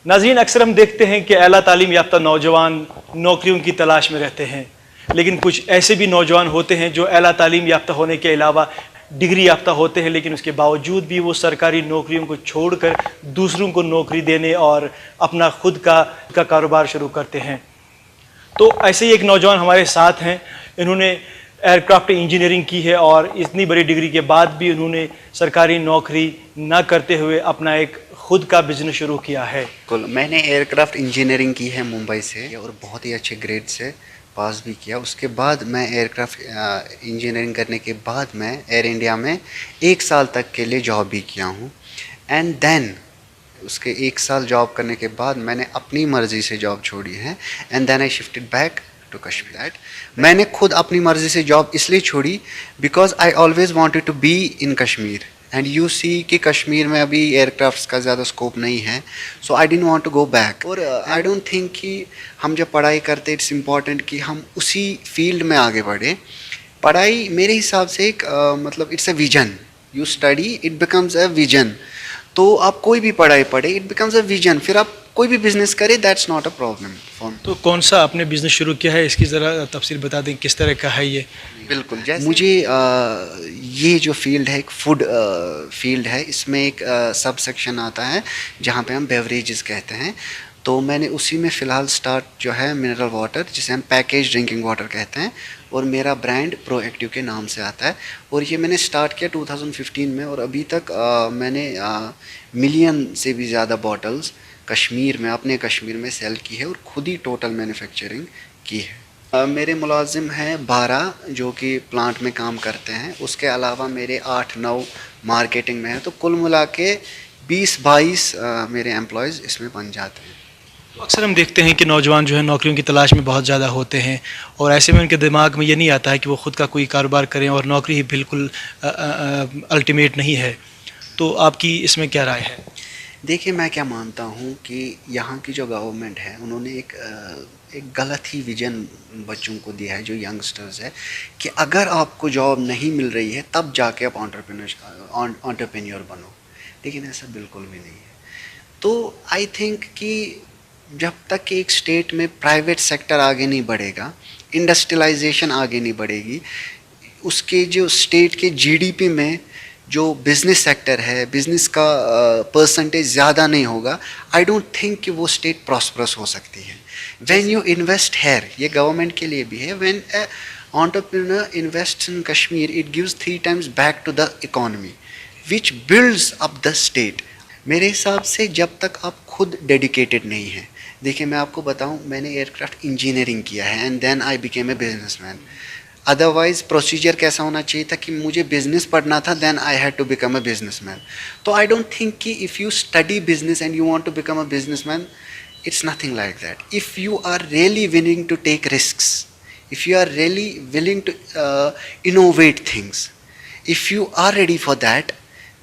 ناظرین، اکثر ہم دیکھتے ہیں کہ اعلیٰ تعلیم یافتہ نوجوان نوکریوں کی تلاش میں رہتے ہیں، لیکن کچھ ایسے بھی نوجوان ہوتے ہیں جو اعلیٰ تعلیم یافتہ ہونے کے علاوہ ڈگری یافتہ ہوتے ہیں، لیکن اس کے باوجود بھی وہ سرکاری نوکریوں کو چھوڑ کر دوسروں کو نوکری دینے اور اپنا خود کا کاروبار شروع کرتے ہیں۔ تو ایسے ہی ایک نوجوان ہمارے ساتھ ہیں، انہوں نے ایئر کرافٹ انجینئرنگ کی ہے اور اتنی بڑی ڈگری کے بعد بھی انہوں نے سرکاری نوکری نہ کرتے ہوئے اپنا ایک خود کا بزنس شروع کیا ہے۔ میں نے ایئر کرافٹ انجینئرنگ کی ہے ممبئی سے اور بہت ہی اچھے گریڈ سے پاس بھی کیا۔ اس کے بعد میں ایئر کرافٹ انجینئرنگ کرنے کے بعد میں ایئر انڈیا میں 1 سال تک کے لیے جاب بھی کیا ہوں، اینڈ دین اس کے 1 سال جاب کرنے کے بعد میں نے اپنی مرضی سے جاب چھوڑی ہے، and then I shifted back to Kashmir. میں نے خود اپنی مرضی سے جاب اس لیے چھوڑی because I always wanted to be in Kashmir, and you see کہ کشمیر میں ابھی ایئر کرافٹس کا زیادہ اسکوپ نہیں ہے، so I don't want to go back. اور آئی ڈونٹ تھنک کہ ہم جب پڑھائی کرتے اٹس امپورٹنٹ کہ ہم اسی فیلڈ میں آگے بڑھیں۔ پڑھائی میرے حساب سے ایک مطلب it's a vision, you study it becomes a vision. تو آپ کوئی بھی پڑھائی پڑھے اٹ بیکمز اے ویژن، پھر آپ کوئی بھی بزنس کرے that's not a problem for me. تو کون سا آپ نے بزنس شروع کیا ہے، اس کی ذرا تفصیل بتا دیں، کس طرح کا ہے یہ؟ بالکل، مجھے یہ جو فیلڈ ہے ایک فوڈ فیلڈ ہے، اس میں ایک سب سیکشن آتا ہے جہاں پہ ہم بیوریجز کہتے ہیں، تو میں نے اسی میں فی الحال سٹارٹ جو ہے منرل واٹر جسے ہم پیکیج ڈرنکنگ واٹر کہتے ہیں، اور میرا برانڈ پرو ایکٹیو کے نام سے آتا ہے، اور یہ میں نے سٹارٹ کیا 2015 میں، اور ابھی تک میں نے ملین سے بھی زیادہ باٹلز کشمیر میں اپنے کشمیر میں سیل کی ہے اور خود ہی ٹوٹل مینوفیکچرنگ کی ہے۔ میرے ملازم ہیں 12 جو کہ پلانٹ میں کام کرتے ہیں، اس کے علاوہ میرے 8-9 مارکیٹنگ میں ہیں، تو کل ملا کے 20-22 میرے امپلائیز اس میں بن جاتے ہیں۔ اکثر ہم دیکھتے ہیں کہ نوجوان جو ہے نوکریوں کی تلاش میں بہت زیادہ ہوتے ہیں، اور ایسے میں ان کے دماغ میں یہ نہیں آتا ہے کہ وہ خود کا کوئی کاروبار کریں، اور نوکری ہی بالکل الٹیمیٹ نہیں ہے، تو آپ کی اس میں کیا رائے ہے؟ دیکھیے، میں کیا مانتا ہوں کہ یہاں کی جو گورنمنٹ ہے انہوں نے ایک غلط ہی ویژن بچوں کو دیا ہے جو ینگسٹرز ہے، کہ اگر آپ کو جاب نہیں مل رہی ہے تب جا کے آپ انٹرپرینیور بنو، لیکن ایسا بالکل بھی نہیں ہے۔ تو آئی تھنک کہ جب تک کہ ایک اسٹیٹ میں پرائیویٹ سیکٹر آگے نہیں بڑھے گا، انڈسٹریلائزیشن آگے نہیں بڑھے گی، اس کے جو اسٹیٹ کے جی ڈی پی میں جو بزنس سیکٹر ہے، بزنس کا پرسنٹیج زیادہ نہیں ہوگا، آئی ڈونٹ تھنک کہ وہ اسٹیٹ پراسپرس ہو سکتی ہے۔ وین یو انویسٹ ہیئر، یہ گورنمنٹ کے لیے بھی ہے، when a entrepreneur invests in Kashmir, it gives 3 times back to the economy, which builds up the state. میرے حساب سے جب تک آپ خود ڈیڈیکیٹڈ نہیں ہیں، دیکھیں میں آپ کو بتاؤں، میں نے ایئر کرافٹ انجینئرنگ کیا ہے and then I became a businessman. Otherwise procedure کیسا ہونا چاہیے تھا کہ مجھے بزنس پڑھنا تھا، then I had to become a businessman. تو آئی ڈونٹ تھنک کہ if you study business and you want to become a businessman, it's nothing like that. If you are really wanting to take risks, if you are really willing to innovate things, if you are ready for that,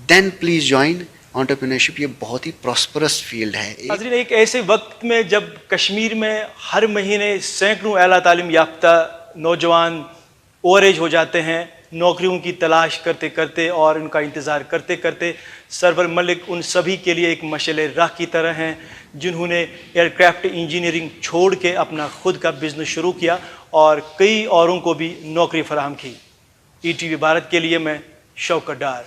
then please join entrepreneurship۔ یہ بہت ہی prosperous field ہے۔ ناظرین، ایک ایسے وقت میں جب کشمیر میں ہر مہینے سینکڑوں اعلیٰ تعلیم یافتہ نوجوان اوور ایج ہو جاتے ہیں، نوکریوں کی تلاش کرتے کرتے اور ان کا انتظار کرتے کرتے، سرور ملک ان سبھی کے لیے ایک مشعل راہ کی طرح ہیں جنہوں نے ایئر کرافٹ انجینئرنگ چھوڑ کے اپنا خود کا بزنس شروع کیا اور کئی اوروں کو بھی نوکری فراہم کی۔ ای ٹی وی بھارت کے لیے میں شوکت ڈار۔